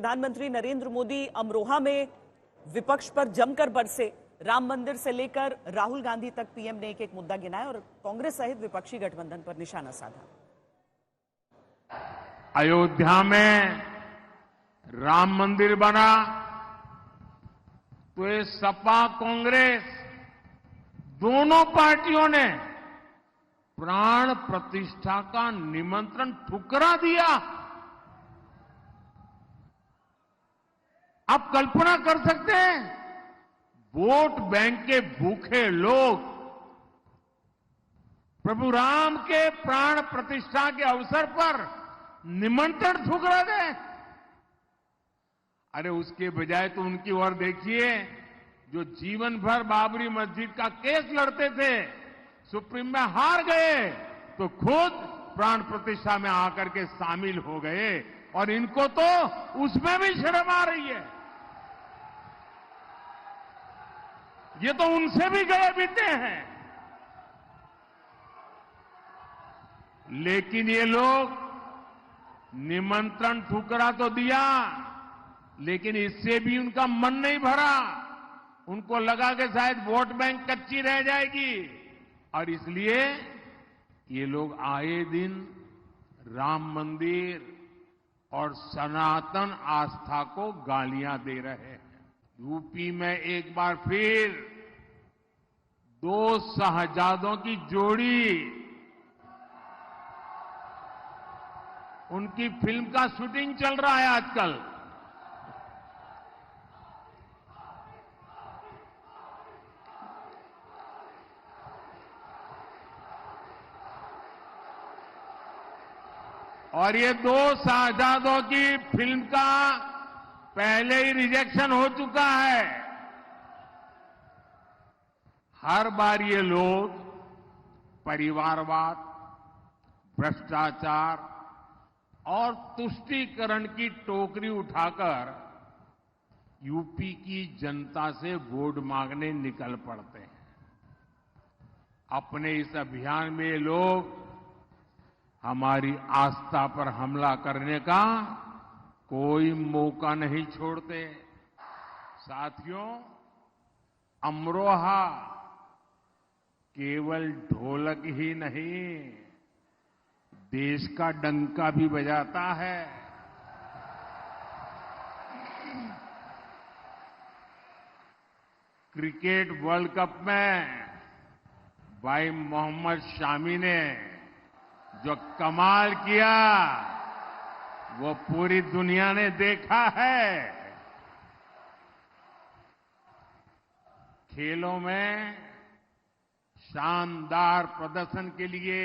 प्रधानमंत्री नरेंद्र मोदी अमरोहा में विपक्ष पर जमकर बरसे। राम मंदिर से लेकर राहुल गांधी तक पीएम ने एक एक मुद्दा गिनाया और कांग्रेस सहित विपक्षी गठबंधन पर निशाना साधा। अयोध्या में राम मंदिर बना तो ये सपा कांग्रेस दोनों पार्टियों ने प्राण प्रतिष्ठा का निमंत्रण ठुकरा दिया। आप कल्पना कर सकते हैं, वोट बैंक के भूखे लोग प्रभु राम के प्राण प्रतिष्ठा के अवसर पर निमंत्रण ठुकरा दें। अरे उसके बजाय तो उनकी ओर देखिए, जो जीवन भर बाबरी मस्जिद का केस लड़ते थे, सुप्रीम में हार गए तो खुद प्राण प्रतिष्ठा में आकर के शामिल हो गए और इनको तो उसमें भी शर्म आ रही है। ये तो उनसे भी गए बीते हैं। लेकिन ये लोग निमंत्रण ठुकरा तो दिया, लेकिन इससे भी उनका मन नहीं भरा। उनको लगा कि शायद वोट बैंक कच्ची रह जाएगी और इसलिए ये लोग आए दिन राम मंदिर और सनातन आस्था को गालियां दे रहे हैं। यूपी में एक बार फिर दो शहजादों की जोड़ी, उनकी फिल्म का शूटिंग चल रहा है आजकल। और ये दो शहजादों की फिल्म का पहले ही रिजेक्शन हो चुका है। हर बार ये लोग परिवारवाद, भ्रष्टाचार और तुष्टीकरण की टोकरी उठाकर यूपी की जनता से वोट मांगने निकल पड़ते हैं। अपने इस अभियान में ये लोग हमारी आस्था पर हमला करने का कोई मौका नहीं छोड़ते। साथियों, अमरोहा केवल ढोलक ही नहीं, देश का डंका भी बजाता है। क्रिकेट वर्ल्ड कप में भाई मोहम्मद शामी ने जो कमाल किया वो पूरी दुनिया ने देखा है। खेलों में शानदार प्रदर्शन के लिए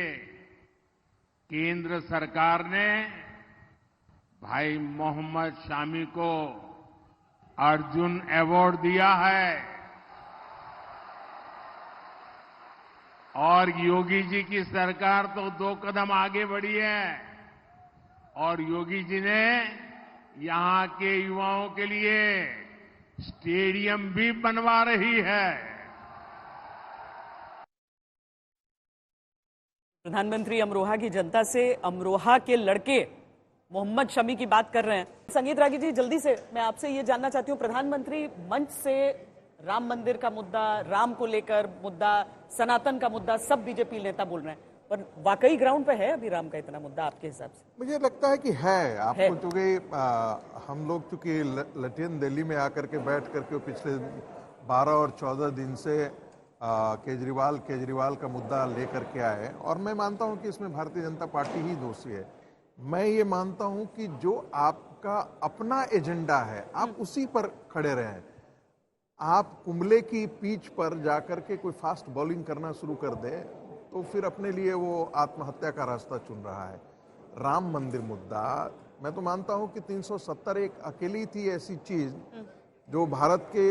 केंद्र सरकार ने भाई मोहम्मद शामी को अर्जुन अवार्ड दिया है और योगी जी की सरकार तो 2 कदम आगे बढ़ी है और योगी जी ने यहां के युवाओं के लिए स्टेडियम भी बनवा रही है। प्रधानमंत्री अमरोहा की जनता से अमरोहा के लड़के मोहम्मद शमी की बात कर रहे हैं। संगीत रागी जी, जल्दी से मैं आपसे ये जानना चाहती हूँ, प्रधानमंत्री मंच से राम मंदिर का मुद्दा, राम को लेकर मुद्दा, सनातन का मुद्दा, सब बीजेपी नेता बोल रहे हैं, पर वाकई ग्राउंड पे है अभी राम का इतना मुद्दा आपके हिसाब से? मुझे लगता है कि है। आपको चूंकि हम लोग चूंकि लटियन दिल्ली में आकर के बैठ करके पिछले 12 और 14 दिन से केजरीवाल का मुद्दा लेकर के आए और मैं मानता हूं कि इसमें भारतीय जनता पार्टी ही दोषी है। मैं ये मानता हूं कि जो आपका अपना एजेंडा है आप उसी पर खड़े रहें। आप कुंबले की पिच पर जाकर के कोई फास्ट बॉलिंग करना शुरू कर दे तो फिर अपने लिए वो आत्महत्या का रास्ता चुन रहा है। राम मंदिर मुद्दा, मैं तो मानता हूं कि 370 एक अकेली थी ऐसी चीज जो भारत के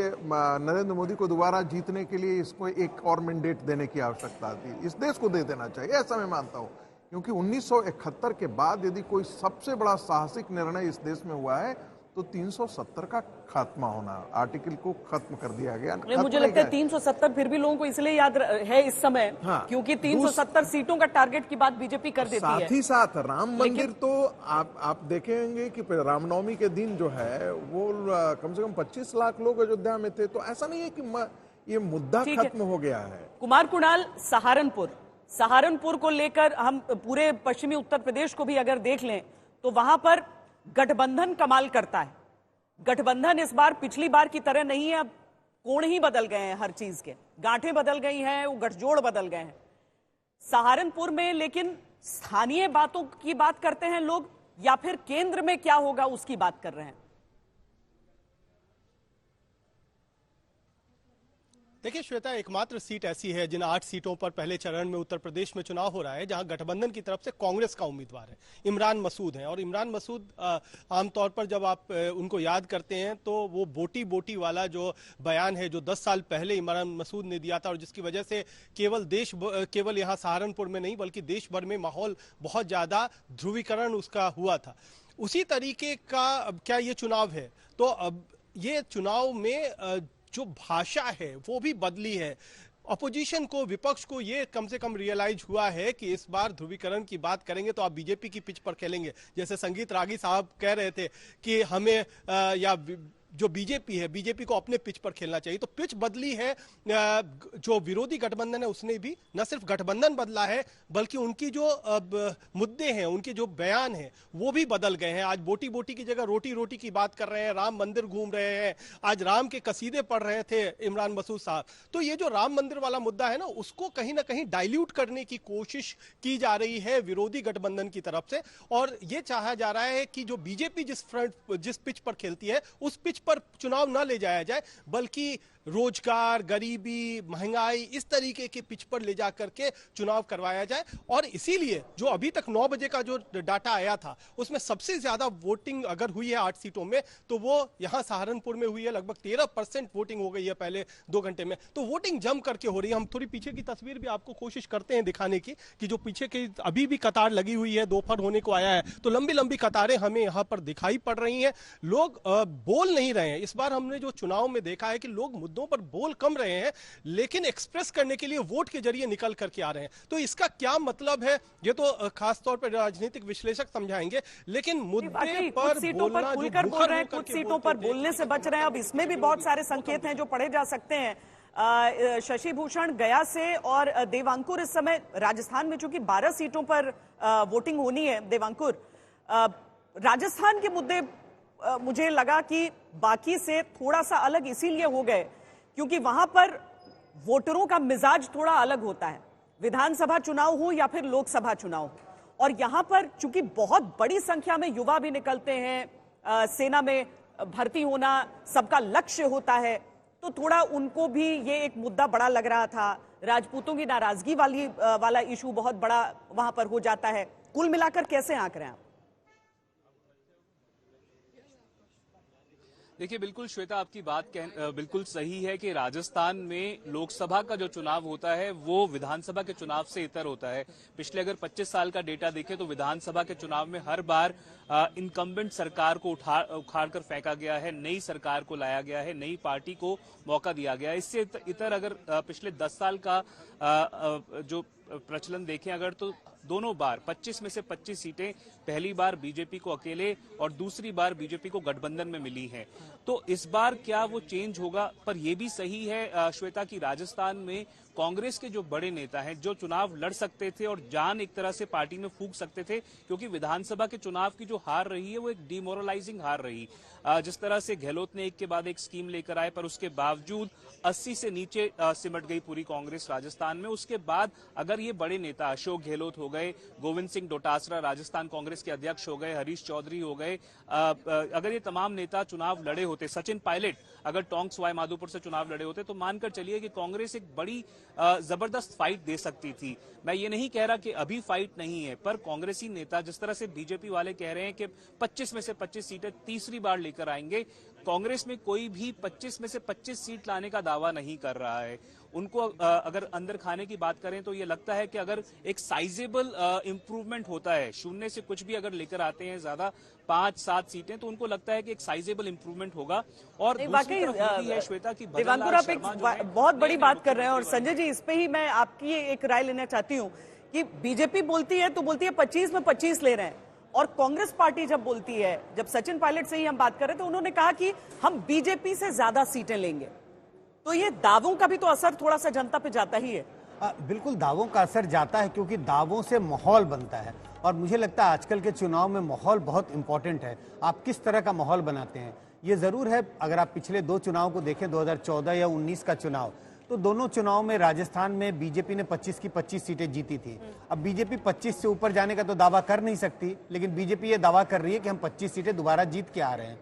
नरेंद्र मोदी को दोबारा जीतने के लिए इसको एक और मैंडेट देने की आवश्यकता थी। इस देश को दे देना चाहिए, ऐसा मैं मानता हूं। क्योंकि 1971 के बाद यदि कोई सबसे बड़ा साहसिक निर्णय इस देश में हुआ है तो 370 का खात्मा होना, आर्टिकल को खत्म कर दिया गया। मुझे लगता है 370 फिर भी लोगों को इसलिए याद है इस समय, हाँ, क्योंकि 370 सीटों का टारगेट की बात बीजेपी कर देती है। साथ ही साथ राम मंदिर तो आप देखेंगे कि रामनवमी के दिन जो है वो कम से कम 25 लाख लोग अयोध्या में थे। तो ऐसा नहीं है कि ये मुद्दा खत्म हो गया है। कुमार कुणाल, सहारनपुर को लेकर हम पूरे पश्चिमी उत्तर प्रदेश को भी अगर देख लें तो वहां पर गठबंधन कमाल करता है। गठबंधन इस बार पिछली बार की तरह नहीं है, अब कोण ही बदल गए हैं, हर चीज के गांठें बदल गई हैं, वो गठजोड़ बदल गए हैं सहारनपुर में। लेकिन स्थानीय बातों की बात करते हैं लोग या फिर केंद्र में क्या होगा उसकी बात कर रहे हैं? देखिए श्वेता, एकमात्र सीट ऐसी है जिन 8 सीटों पर पहले चरण में उत्तर प्रदेश में चुनाव हो रहा है जहां गठबंधन की तरफ से कांग्रेस का उम्मीदवार है, इमरान मसूद हैं। और इमरान मसूद आमतौर पर जब आप उनको याद करते हैं तो वो बोटी बोटी वाला जो बयान है जो 10 साल पहले इमरान मसूद ने दिया था और जिसकी वजह से केवल यहाँ सहारनपुर में नहीं बल्कि देश भर में माहौल बहुत ज्यादा ध्रुवीकरण उसका हुआ था, उसी तरीके का अब क्या ये चुनाव है? तो अब ये चुनाव में जो भाषा है वो भी बदली है। अपोजिशन को, विपक्ष को ये कम से कम रियलाइज हुआ है कि इस बार ध्रुवीकरण की बात करेंगे तो आप बीजेपी की पिच पर खेलेंगे। जैसे संगीत रागी साहब कह रहे थे कि हमें या जो बीजेपी है, बीजेपी को अपने पिच पर खेलना चाहिए। तो पिच बदली है। जो विरोधी गठबंधन है उसने भी न सिर्फ गठबंधन बदला है बल्कि उनकी जो मुद्दे हैं, उनके जो बयान हैं वो भी बदल गए हैं। आज बोटी बोटी की जगह रोटी रोटी की बात कर रहे हैं, राम मंदिर घूम रहे हैं, आज राम के कसीदे पढ़ रहे थे इमरान मसूद साहब। तो ये जो राम मंदिर वाला मुद्दा है ना, उसको कहीं ना कहीं डाइल्यूट करने की कोशिश की जा रही है विरोधी गठबंधन की तरफ से। और ये चाहा जा रहा है कि जो बीजेपी जिस पिच पर खेलती है उस पिच पर चुनाव न ले जाया जाए बल्कि रोजगार, गरीबी, महंगाई, इस तरीके के पिच पर ले जाकर के चुनाव करवाया जाए। और इसीलिए जो अभी तक 9 बजे का जो डाटा आया था उसमें सबसे ज्यादा वोटिंग अगर हुई है 8 सीटों में तो वो यहां सहारनपुर में हुई है। लगभग 13% वोटिंग हो गई है पहले 2 घंटे में। तो वोटिंग जम करके हो रही है। हम थोड़ी पीछे की तस्वीर भी आपको कोशिश करते हैं दिखाने की कि जो पीछे की अभी भी कतार लगी हुई है, दोपहर होने को आया है तो लंबी लंबी कतारें हमें यहां पर दिखाई पड़ रही हैं। लोग बोल नहीं रहे हैं। इस बार हमने जो चुनाव में देखा है कि लोग मुद्दों पर बोल कम रहे हैं लेकिन एक्सप्रेस करने के लिए वोट के जरिए निकल करके आ रहे हैं। तो इसका क्या मतलब है ये तो खास तौर पर राजनीतिक विश्लेषक समझाएंगे, लेकिन मुद्दे पर बोलना, खुलकर बोल रहे हैं, कुछ सीटों पर बोलने से बच रहे हैं। अब इसमें भी बहुत सारे संकेत हैं जो पढ़े जा सकते हैं। शशि भूषण गया से और देवांकुर इस समय राजस्थान में चूंकि 12 सीटों पर वोटिंग होनी है, देवांकुर राजस्थान के मुद्दे मुझे लगा कि बाकी से थोड़ा सा अलग इसीलिए हो गए क्योंकि वहां पर वोटरों का मिजाज थोड़ा अलग होता है, विधानसभा चुनाव हो या फिर लोकसभा चुनाव। और यहां पर चूंकि बहुत बड़ी संख्या में युवा भी निकलते हैं, सेना में भर्ती होना सबका लक्ष्य होता है, तो थोड़ा उनको भी ये एक मुद्दा बड़ा लग रहा था। राजपूतों की नाराजगी वाला इशू बहुत बड़ा वहां पर हो जाता है। कुल मिलाकर कैसे आंक रहे हैं आप? देखिए बिल्कुल श्वेता, आपकी बात बिल्कुल सही है कि राजस्थान में लोकसभा का जो चुनाव होता है वो विधानसभा के चुनाव से इतर होता है। पिछले अगर 25 साल का डेटा देखें तो विधानसभा के चुनाव में हर बार इनकम्बेंट सरकार को उखाड़ कर फेंका गया है, नई सरकार को लाया गया है, नई पार्टी को मौका दिया गया है। इससे इतर अगर पिछले 10 साल का जो प्रचलन देखें अगर तो दोनों बार 25 में से 25 सीटें पहली बार बीजेपी को अकेले और दूसरी बार बीजेपी को गठबंधन में मिली हैं। तो इस बार क्या वो चेंज होगा? पर यह भी सही है श्वेता की राजस्थान में कांग्रेस के जो बड़े नेता हैं जो चुनाव लड़ सकते थे और जान एक तरह से पार्टी में फूंक सकते थे, क्योंकि विधानसभा के चुनाव की जो हार रही है वो एक डिमोरलाइजिंग हार रही। जिस तरह से गहलोत ने एक के बाद एक स्कीम लेकर आए पर उसके बावजूद 80 से नीचे सिमट गई पूरी कांग्रेस राजस्थान में। उसके बाद अगर ये बड़े नेता अशोक गहलोत हो गए, गोविंद सिंह डोटासरा राजस्थान कांग्रेस के अध्यक्ष हो गए, हरीश चौधरी हो गए, अगर ये तमाम नेता चुनाव लड़े होते, सचिन पायलट अगर टोंक सवाई माधोपुर से चुनाव लड़े होते तो मानकर चलिए कि कांग्रेस एक बड़ी जबरदस्त फाइट दे सकती थी। मैं ये नहीं कह रहा कि अभी फाइट नहीं है, पर कांग्रेसी नेता जिस तरह से बीजेपी वाले कह रहे हैं कि 25 में से 25 सीटें तीसरी बार लेकर आएंगे, कांग्रेस में कोई भी 25 में से 25 सीट लाने का दावा नहीं कर रहा है। उनको अगर अंदर खाने की बात करें तो ये लगता है कि अगर एक साइजेबल इंप्रूवमेंट होता है, शून्य से कुछ भी अगर लेकर आते हैं ज्यादा 5-7 सीटें, तो उनको लगता है कि एक साइजेबल इंप्रूवमेंट होगा। और दूसरी तरफ होती है श्वेता की देवांकुर, आप एक बहुत बड़ी बात कर रहे हैं और संजय जी, इस पे ही मैं आपकी एक राय लेना चाहती हूँ कि बीजेपी बोलती है तो बोलती है 25 में 25 ले रहे हैं, और कांग्रेस पार्टी जब बोलती है, जब सचिन पायलट से ही हम बात कर रहे थे, उन्होंने कहा कि हम बीजेपी से ज्यादा सीटें लेंगे। तो ये दावों का भी तो असर थोड़ा सा जनता पे जाता ही है। बिल्कुल दावों का असर जाता है, क्योंकि दावों से माहौल बनता है और मुझे लगता है आजकल के चुनाव में माहौल बहुत इंपॉर्टेंट है। आप किस तरह का माहौल बनाते हैं, ये जरूर है। अगर आप पिछले 2 चुनाव को देखें, 2014 या 19 का चुनाव, तो दोनों चुनाव में राजस्थान में बीजेपी ने 25 की 25 सीटें जीती थी। अब बीजेपी 25 से ऊपर जाने का तो दावा कर नहीं सकती, लेकिन बीजेपी ये दावा कर रही है कि हम 25 सीटें दोबारा जीत के आ रहे हैं।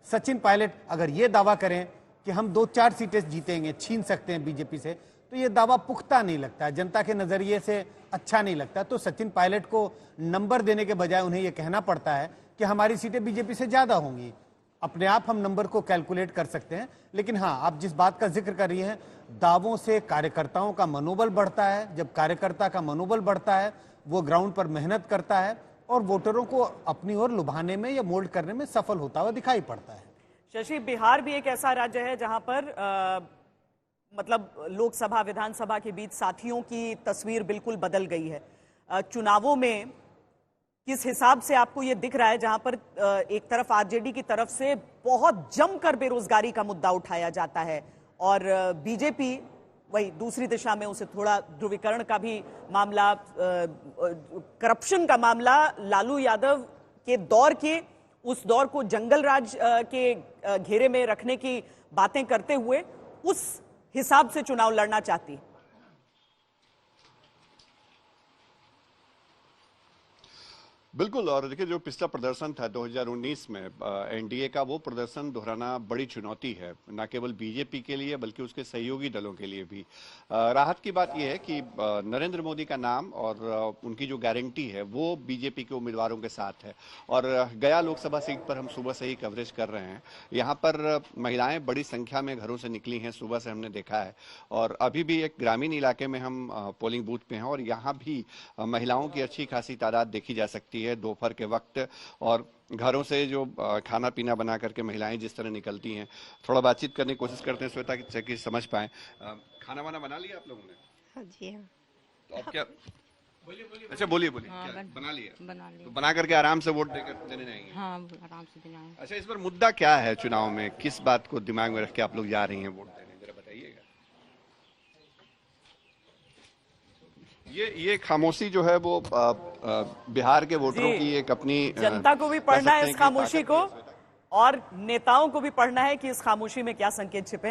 सचिन पायलट अगर ये दावा करें कि हम 2-4 सीटें जीतेंगे, छीन सकते हैं बीजेपी से, तो ये दावा पुख्ता नहीं लगता है, जनता के नजरिए से अच्छा नहीं लगता। तो सचिन पायलट को नंबर देने के बजाय उन्हें यह कहना पड़ता है कि हमारी सीटें बीजेपी से ज्यादा होंगी। अपने आप हम नंबर को कैलकुलेट कर सकते हैं, लेकिन हाँ, आप जिस बात का जिक्र कर रही हैं, दावों से कार्यकर्ताओं का मनोबल बढ़ता है। जब कार्यकर्ता का मनोबल बढ़ता है, वो ग्राउंड पर मेहनत करता है और वोटरों को अपनी ओर लुभाने में या मोल्ड करने में सफल होता हुआ दिखाई पड़ता है। शशि, बिहार भी एक ऐसा राज्य है जहां पर मतलब लोकसभा विधानसभा के बीच साथियों की तस्वीर बिल्कुल बदल गई है। चुनावों में किस हिसाब से आपको ये दिख रहा है, जहां पर एक तरफ आरजेडी की तरफ से बहुत जमकर बेरोजगारी का मुद्दा उठाया जाता है और बीजेपी वही दूसरी दिशा में उसे थोड़ा ध्रुवीकरण का भी मामला, करप्शन का मामला, लालू यादव के दौर के उस दौर को जंगल राज के घेरे में रखने की बातें करते हुए उस हिसाब से चुनाव लड़ना चाहती है। बिल्कुल। और देखिए, जो पिछला प्रदर्शन था 2019 में एनडीए का, वो प्रदर्शन दोहराना बड़ी चुनौती है, न केवल बीजेपी के लिए बल्कि उसके सहयोगी दलों के लिए भी। राहत की बात यह है कि नरेंद्र मोदी का नाम और उनकी जो गारंटी है वो बीजेपी के उम्मीदवारों के साथ है। और गया लोकसभा सीट पर हम सुबह से ही कवरेज कर रहे हैं। यहाँ पर महिलाएं बड़ी संख्या में घरों से निकली हैं, सुबह से हमने देखा है। और अभी भी एक ग्रामीण इलाके में हम पोलिंग बूथ पे हैं और यहाँ भी महिलाओं की अच्छी खासी तादाद देखी जा सकती है दोपहर के वक्त। और घरों से जो खाना पीना बना करके महिलाएं जिस तरह निकलती हैं, थोड़ा बातचीत करने की कोशिश करते हैं श्वेता कि समझ पाए। खाना वाना बना लिया आप लोगों ने? हाँ जी, हाँ। तो आप क्या अच्छा बोलिए हाँ, बना लिया? बना लिया। तो बना करके आराम से वोट देने जाएंगे? हाँ, आराम से देना है। अच्छा, इस पर मुद्दा क्या है चुनाव में, किस बात को दिमाग में रख के आप लोग जा रही हैं वोट देने, जरा बताइएगा। ये खामोशी जो है वो बिहार के वोटरों की एक अपनी, जनता को भी पढ़ना है इस खामोशी को और नेताओं को भी पढ़ना है कि इस खामोशी में क्या संकेत छिपे हैं।